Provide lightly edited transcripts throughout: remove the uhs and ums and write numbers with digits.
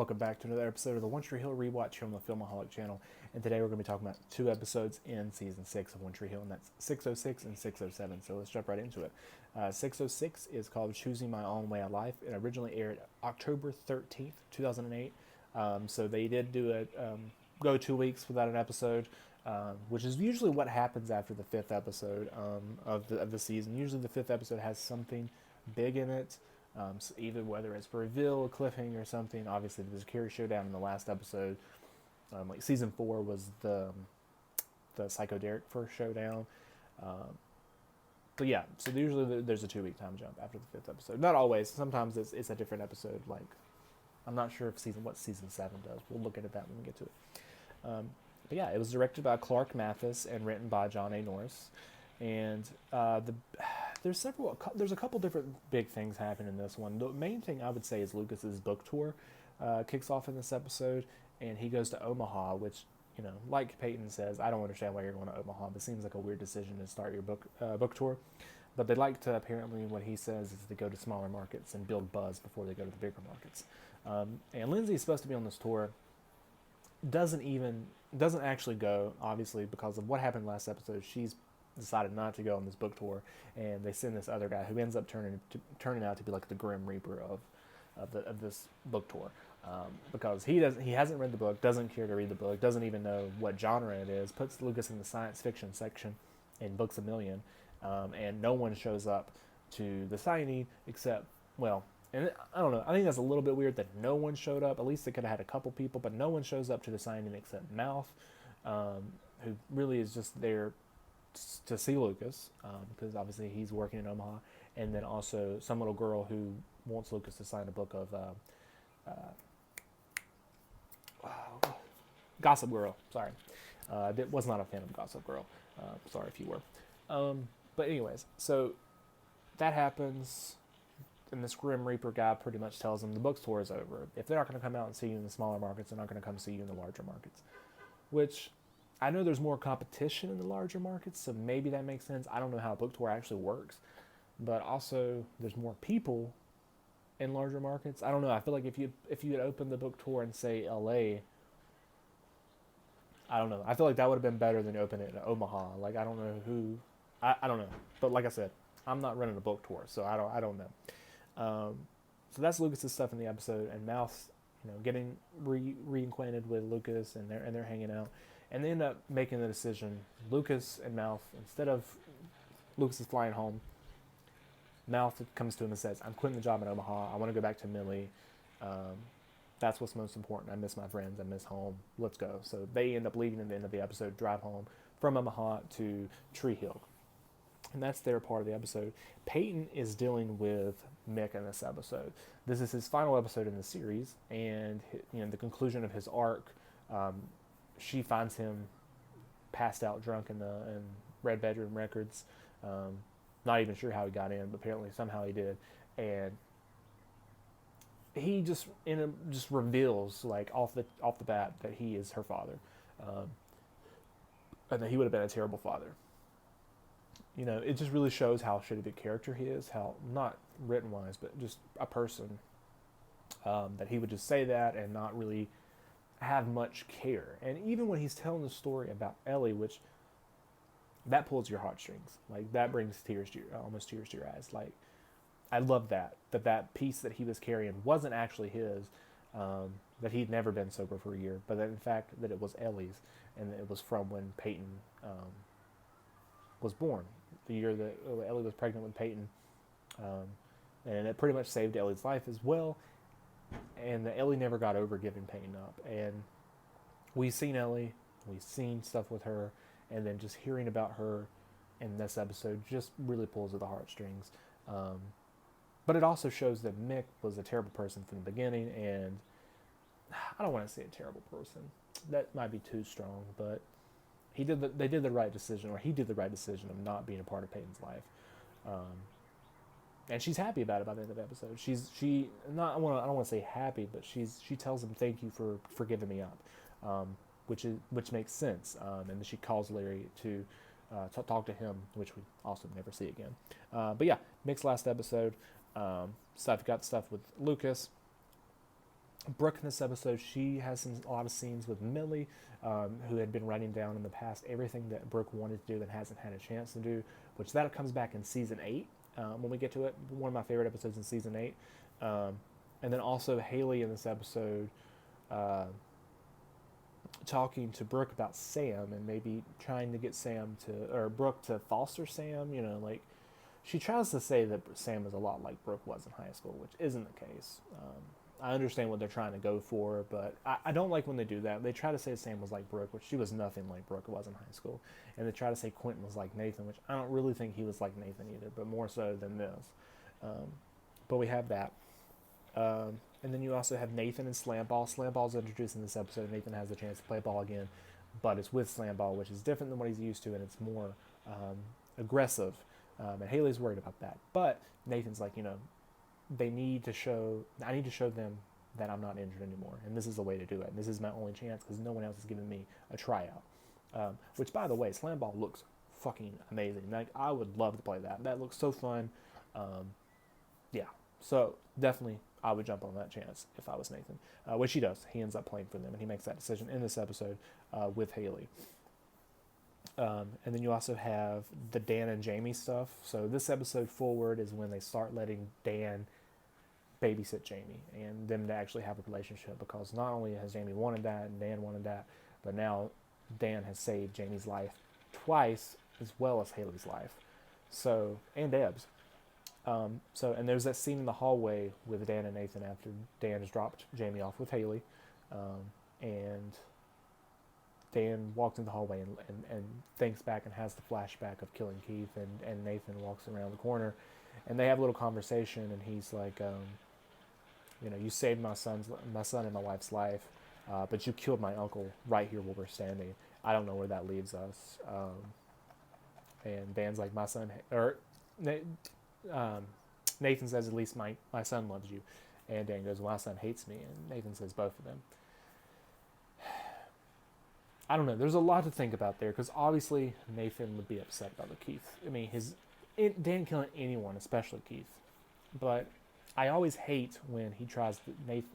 Welcome back to another episode of the One Tree Hill Rewatch here on the Filmaholic channel. And today we're going to be talking about two episodes in Season 6 of One Tree Hill, and that's 606 and 607. So let's jump right into it. 606 is called Choosing My Own Way of Life. It originally aired October 13th, 2008. So they did do it, go 2 weeks without an episode, which is usually what happens after the fifth episode of the season. Usually the fifth episode has something big in it. So either whether it's a reveal, a cliffhanger, or something. Obviously, there's a Carrie showdown in the last episode. Like season 4 was the Psycho Derek first showdown. But yeah, so usually there's a 2 week time jump after the fifth episode. Not always. Sometimes it's a different episode. Like I'm not sure if what season 7 does. We'll look at that when we get to it. But yeah, it was directed by Clark Mathis and written by John A. Norris. And there's a couple different big things happen in this one. The main thing I would say is Lucas's book tour kicks off in this episode, and he goes to Omaha, which, you know, like Peyton says, I don't understand why you're going to Omaha. But it seems like a weird decision to start your book tour. But they like to, apparently, what he says is to go to smaller markets and build buzz before they go to the bigger markets. And Lindsay is supposed to be on this tour. Doesn't actually go, obviously, because of what happened last episode. She's decided not to go on this book tour, and they send this other guy who ends up turning out to be like the Grim Reaper of this book tour, because he hasn't read the book, doesn't care to read the book, doesn't even know what genre it is, puts Lucas in the science fiction section in Books a Million, and no one shows up to the signing except, well, and I don't know, I think that's a little bit weird that no one showed up. At least they could have had a couple people, but no one shows up to the signing except Mouth, who really is just there to see Lucas, because obviously he's working in Omaha, and then also some little girl who wants Lucas to sign a book of Gossip Girl. Sorry, was not a fan of Gossip Girl. Sorry if you were. But anyways, so that happens, and this Grim Reaper guy pretty much tells them the book tour is over. If they're not going to come out and see you in the smaller markets, they're not going to come see you in the larger markets, which I know there's more competition in the larger markets, so maybe that makes sense. I don't know how a book tour actually works, but also there's more people in larger markets. I don't know. I feel like if you had opened the book tour in, say, LA, I don't know. I feel like that would have been better than opening it in Omaha. Like I don't know who, I don't know. But like I said, I'm not running a book tour, so I don't know. So that's Lucas's stuff in the episode, and Mouth's, you know, getting reacquainted with Lucas, and they're hanging out. And they end up making the decision, Lucas and Mouth, instead of Lucas is flying home, Mouth comes to him and says, I'm quitting the job in Omaha. I want to go back to Millie. That's what's most important. I miss my friends. I miss home. Let's go. So they end up leaving at the end of the episode, drive home from Omaha to Tree Hill. And that's their part of the episode. Peyton is dealing with Mick in this episode. This is his final episode in the series, and, you know, the conclusion of his arc. She finds him passed out drunk in Red Bedroom Records. Not even sure how he got in, but apparently somehow he did. And he just reveals, like, off the bat, that he is her father, and that he would have been a terrible father. You know, it just really shows how shitty a character he is. How, not written wise, but just a person, that he would just say that and not really have much care. And even when he's telling the story about Ellie, which that pulls your heartstrings, like that brings almost tears to your eyes. Like, I love that piece that he was carrying wasn't actually his, that he'd never been sober for a year, but that in fact that it was Ellie's, and it was from when Peyton was born, the year that Ellie was pregnant with Peyton, and it pretty much saved Ellie's life as well. And Ellie never got over giving Peyton up. And we've seen Ellie, we've seen stuff with her, and then just hearing about her in this episode just really pulls at the heartstrings. But it also shows that Mick was a terrible person from the beginning, and I don't want to say a terrible person. That might be too strong, but he did the right decision of not being a part of Peyton's life. And she's happy about it by the end of the episode. I don't want to say happy, but she tells him thank you for giving me up, which makes sense. And then she calls Larry to talk to him, which we also never see again. But yeah, Mick's last episode. Got stuff with Lucas. Brooke in this episode, she has a lot of scenes with Millie, who had been writing down in the past everything that Brooke wanted to do and hasn't had a chance to do, which that comes back in season 8 when we get to it. One of my favorite episodes in season 8. And then also Haley in this episode talking to Brooke about Sam and maybe trying to get Brooke to foster Sam. Like she tries to say that Sam is a lot like Brooke was in high school, which isn't the case. I understand what they're trying to go for, but I don't like when they do that. They try to say Sam was like Brooke, which she was nothing like Brooke was in high school. And they try to say Quentin was like Nathan, which I don't really think he was like Nathan either, but more so than this. But we have that. And then you also have Nathan and Slamball. Slamball's introduced in this episode. Nathan has the chance to play ball again, but it's with Slamball, which is different than what he's used to, and it's more aggressive. And Haley's worried about that. But Nathan's like, I need to show them that I'm not injured anymore, and this is the way to do it. And this is my only chance because no one else is giving me a tryout. Which, by the way, Slamball looks fucking amazing. Like, I would love to play that. That looks so fun. Yeah, so definitely I would jump on that chance if I was Nathan, which he does. He ends up playing for them, and he makes that decision in this episode with Haley. And then you also have the Dan and Jamie stuff. So this episode forward is when they start letting Dan babysit Jamie and them to actually have a relationship, because not only has Jamie wanted that and Dan wanted that, but now Dan has saved Jamie's life twice as well as Haley's life. So, and Deb's. And there's that scene in the hallway with Dan and Nathan after Dan has dropped Jamie off with Haley. And Dan walks in the hallway and thinks back and has the flashback of killing Keith, and Nathan walks around the corner and they have a little conversation, and he's like, you saved my son and my wife's life, but you killed my uncle right here where we're standing. I don't know where that leaves us. And Dan's like, Nathan says, at least my son loves you. And Dan goes, well, my son hates me. And Nathan says, both of them. I don't know. There's a lot to think about there, because obviously Nathan would be upset about the Keith. I mean, Dan killing anyone, especially Keith. But I always hate when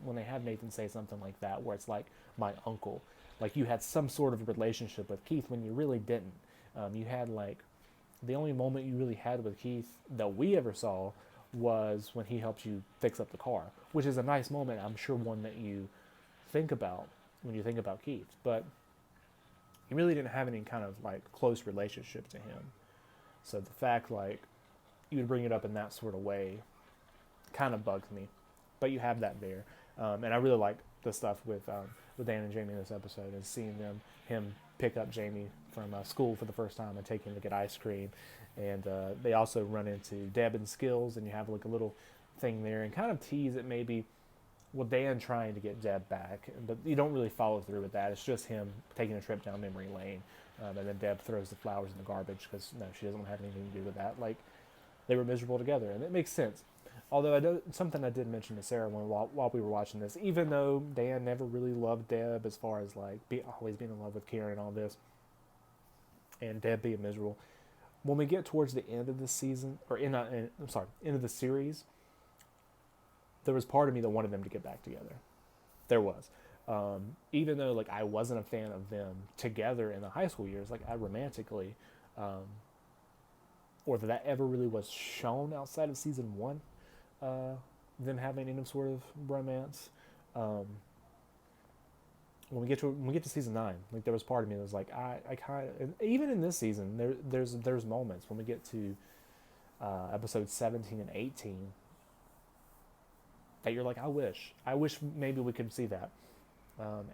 when they have Nathan say something like that, where it's like, my uncle. Like, you had some sort of relationship with Keith when you really didn't. You had, like, the only moment you really had with Keith that we ever saw was when he helped you fix up the car, which is a nice moment. I'm sure one that you think about when you think about Keith. But you really didn't have any kind of, like, close relationship to him. So the fact, like, you would bring it up in that sort of way kind of bugs me. But you have that there. And I really like the stuff with Dan and Jamie in this episode, and seeing him pick up Jamie from school for the first time and take him to get ice cream. And they also run into Deb and Skills, and you have, like, a little thing there and kind of tease it maybe, well, Dan trying to get Deb back, but you don't really follow through with that. It's just him taking a trip down memory lane, and then Deb throws the flowers in the garbage because, no, she doesn't have anything to do with that. Like, they were miserable together, and it makes sense. Although something I did mention to Sarah while we were watching this, even though Dan never really loved Deb as far as, like, always being in love with Karen and all this, and Deb being miserable, when we get towards the end of the season, or end of the series, there was part of me that wanted them to get back together. There was. Even though, like, I wasn't a fan of them together in the high school years, like, I romantically, or that ever really was shown outside of season 1, them having any sort of romance. When we get to season 9, like, there was part of me that was like, I kind of, even in this season, there's moments when we get to episodes 17 and 18 that you're like, I wish maybe we could see that.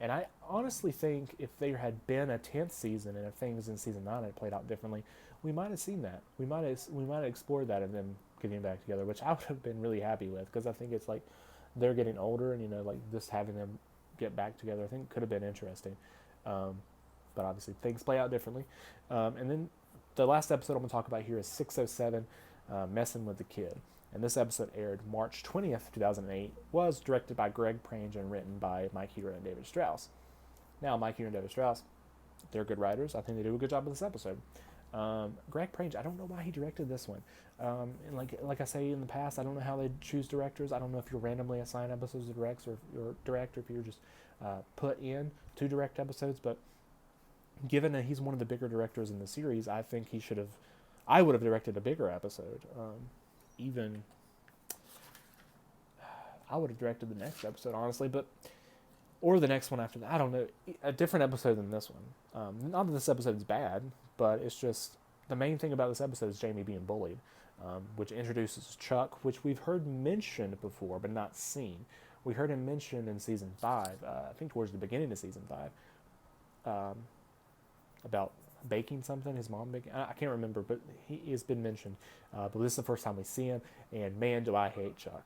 And I honestly think if there had been a 10th season and if things in season 9 had played out differently, we might have seen that. We might have explored that of them getting back together, which I would have been really happy with, because I think it's like they're getting older, and, like, just having them get back together, I think could have been interesting. But obviously things play out differently. And then the last episode I'm going to talk about here is 607, Messing with the Kid. And this episode aired March 20th, 2008, was directed by Greg Prange and written by Mike Hero and David Strauss. Now, Mike Hero and David Strauss, they're good writers. I think they do a good job with this episode. Greg Prange, I don't know why he directed this one. And like I say in the past, I don't know how they choose directors. I don't know if you're randomly assigned episodes to direct, or if you're director, if you're just put in to direct episodes. But given that he's one of the bigger directors in the series, I think he should have. I would have directed a bigger episode. Even I would have directed the next episode, honestly, or the next one after that. I don't know. A different episode than this one. Not that this episode's bad, but it's just the main thing about this episode is Jamie being bullied, which introduces Chuck, which we've heard mentioned before but not seen. We heard him mentioned in season 5, I think towards the beginning of season 5, about baking something, his mom baking. I can't remember, but he has been mentioned. But this is the first time we see him, and man, do I hate Chuck.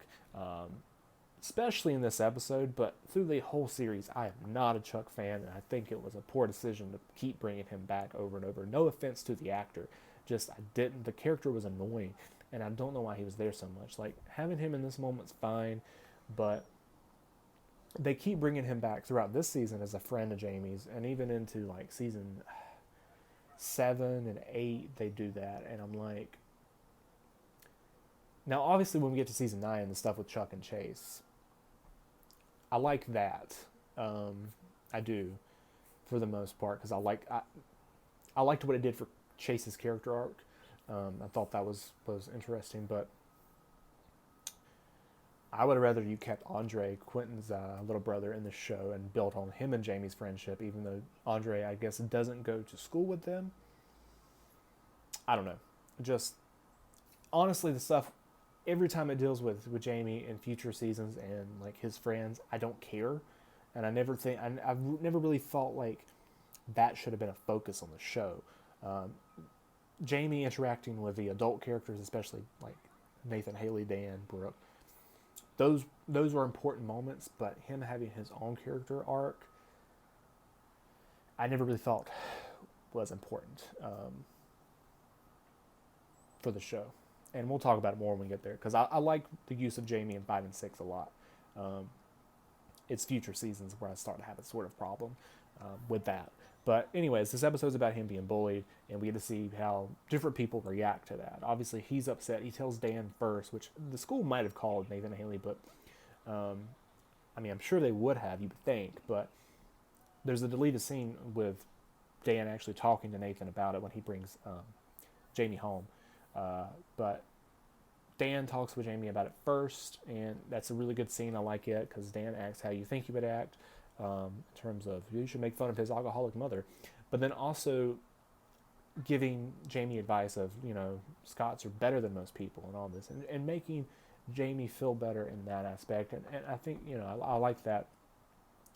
Especially in this episode, but through the whole series, I am not a Chuck fan, and I think it was a poor decision to keep bringing him back over and over. No offense to the actor, just the character was annoying, and I don't know why he was there so much. Like, having him in this moment's fine, but they keep bringing him back throughout this season as a friend of Jamie's, and even into, like, season 7 and 8, they do that, and I'm like... Now, obviously, when we get to season 9, the stuff with Chuck and Chase... I like that. I do, for the most part, because I liked what it did for Chase's character arc. I thought that was interesting, but I would have rather you kept Andre, Quentin's little brother, in the show and built on him and Jamie's friendship, even though Andre, I guess, doesn't go to school with them. I don't know. Just, honestly, the stuff... Every time it deals with Jamie in future seasons and like his friends, I don't care, and I've never really thought like that should have been a focus on the show. Jamie interacting with the adult characters, especially like Nathan, Haley, Dan, Brooke, those were important moments, but him having his own character arc, I never really thought was important for the show. And we'll talk about it more when we get there, because I like the use of Jamie in 5 and 6 a lot. It's future seasons where I start to have a sort of problem with that. But anyways, this episode's about him being bullied, and we get to see how different people react to that. Obviously, he's upset. He tells Dan first, which the school might have called Nathan and Haley, but I mean, I'm sure they would have, you would think, but there's a deleted scene with Dan actually talking to Nathan about it when he brings Jamie home. But Dan talks with Jamie about it first, and that's a really good scene. I like it because Dan acts how you think he would act, in terms of you should make fun of his alcoholic mother, but then also giving Jamie advice of, Scots are better than most people and all this, and making Jamie feel better in that aspect. And I think, I like that.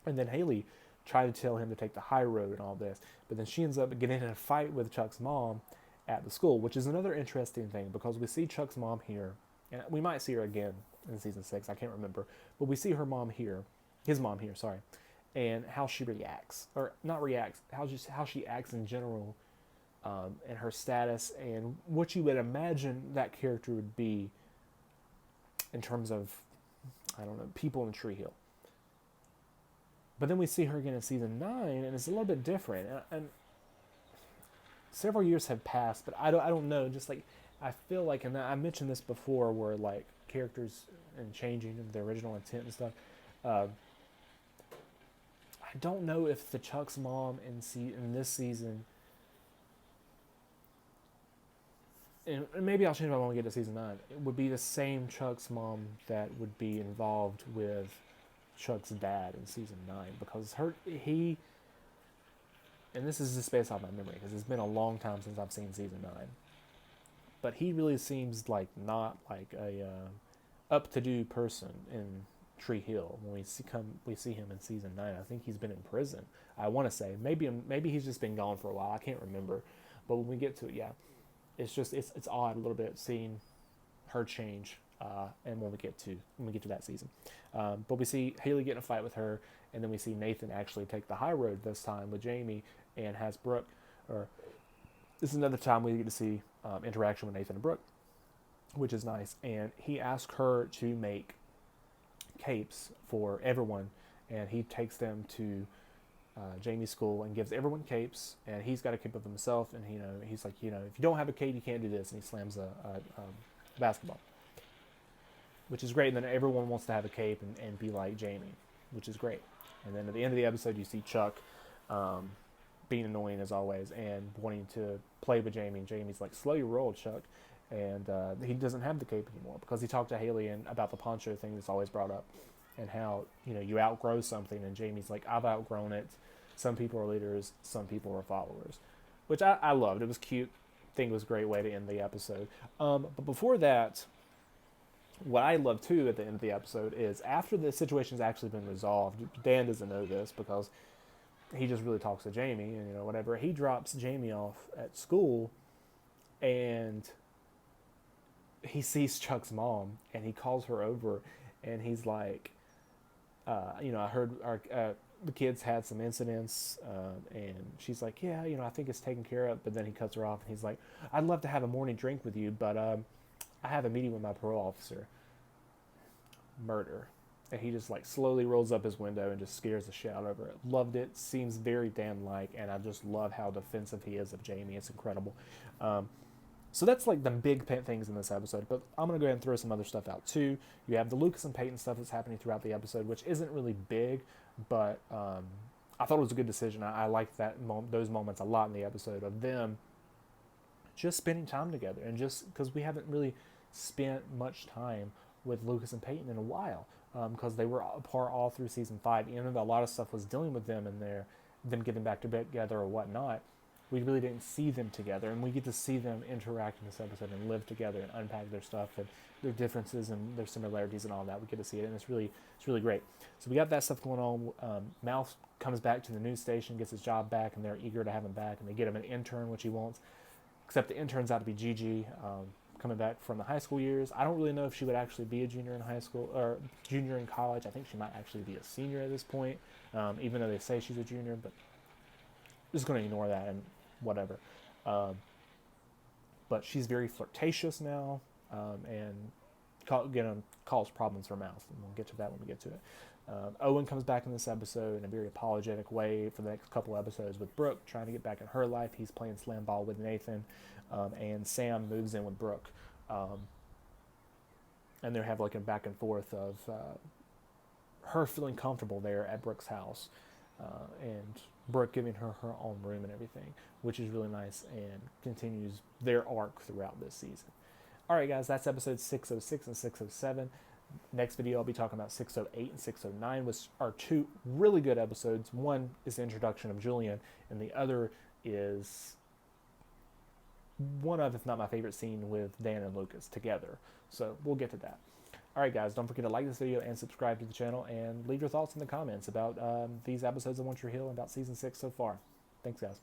And then Haley tried to tell him to take the high road and all this, but then she ends up getting in a fight with Chuck's mom at the school, which is another interesting thing, because we see Chuck's mom here, and we might see her again in season 6, I can't remember, but we see his mom here, and how she reacts, or not reacts, how she acts in general, and her status, and what you would imagine that character would be in terms of, I don't know, people in Tree Hill. But then we see her again in season 9, and it's a little bit different, and several years have passed, but I don't know. Just like I feel like, and I mentioned this before, where like characters and changing their original intent and stuff. I don't know if the Chuck's mom in this season, and maybe I'll change my mind when we get to season 9. It would be the same Chuck's mom that would be involved with Chuck's dad in season 9, because he. And this is just based off my memory, because it's been a long time since I've seen season 9. But he really seems like not like a up-to-do person in Tree Hill. When we see him in season 9, I think he's been in prison. I want to say maybe he's just been gone for a while. I can't remember. But when we get to it, yeah, it's just it's odd a little bit seeing her change. And when we get to that season, but we see Haley get in a fight with her, and then we see Nathan actually take the high road this time with Jamie and has Brooke. Or this is another time we get to see interaction with Nathan and Brooke, which is nice. And he asks her to make capes for everyone, and he takes them to Jamie's school and gives everyone capes, and he's got a cape of himself, and he's like, if you don't have a cape, you can't do this, and he slams a basketball, which is great. And then everyone wants to have a cape and be like Jamie, which is great. And then at the end of the episode, you see Chuck being annoying as always and wanting to play with Jamie. And Jamie's like, slow your roll, Chuck. And he doesn't have the cape anymore because he talked to Haley about the poncho thing that's always brought up, and how you outgrow something. And Jamie's like, I've outgrown it. Some people are leaders, some people are followers, which I loved. It was cute. I think it was a great way to end the episode. But before that, what I love too at the end of the episode is after the situation's actually been resolved. Dan doesn't know this because he just really talks to Jamie, and whatever. He drops Jamie off at school, and he sees Chuck's mom, and he calls her over, and he's like, I heard the kids had some incidents, and she's like, yeah, I think it's taken care of. But then he cuts her off, and he's like, I'd love to have a morning drink with you, but I have a meeting with my parole officer. Murder. And he just like slowly rolls up his window and just scares the shit out of her. Loved it. Seems very Dan-like, and I just love how defensive he is of Jamie. It's incredible. So that's like the big things in this episode, but I'm going to go ahead and throw some other stuff out too. You have the Lucas and Peyton stuff that's happening throughout the episode, which isn't really big, but I thought it was a good decision. I liked those moments a lot in the episode of them just spending time together, and just because we haven't really spent much time with Lucas and Peyton in a while, because they were apart all through season 5, even though a lot of stuff was dealing with them and them getting back together or whatnot. We really didn't see them together, and we get to see them interact in this episode and live together and unpack their stuff and their differences and their similarities and all that. We get to see it, and it's really great. So we got that stuff going on. Mouse comes back to the news station, gets his job back, and they're eager to have him back, and they get him an intern, which he wants, except the intern's out to be Gigi, coming back from the high school years. I don't really know if she would actually be a junior in high school or junior in college. I think she might actually be a senior at this point, even though they say she's a junior, but I'm just going to ignore that and whatever. But she's very flirtatious now, and cause problems for Mouse, and we'll get to that when we get to it. Owen comes back in this episode in a very apologetic way for the next couple episodes with Brooke, trying to get back in her life. He's playing slam ball with Nathan, and Sam moves in with Brooke. And they have like a back and forth of her feeling comfortable there at Brooke's house, and Brooke giving her her own room and everything, which is really nice and continues their arc throughout this season. Alright guys, that's episode 606 and 607. Next video I'll be talking about 608 and 609, which are two really good episodes. One is the introduction of Julian, and the other is one of, if not my favorite scene, with Dan and Lucas together. So we'll get to that. Alright guys, don't forget to like this video and subscribe to the channel, and leave your thoughts in the comments about these episodes of One Tree Hill and about season 6 so far. Thanks guys.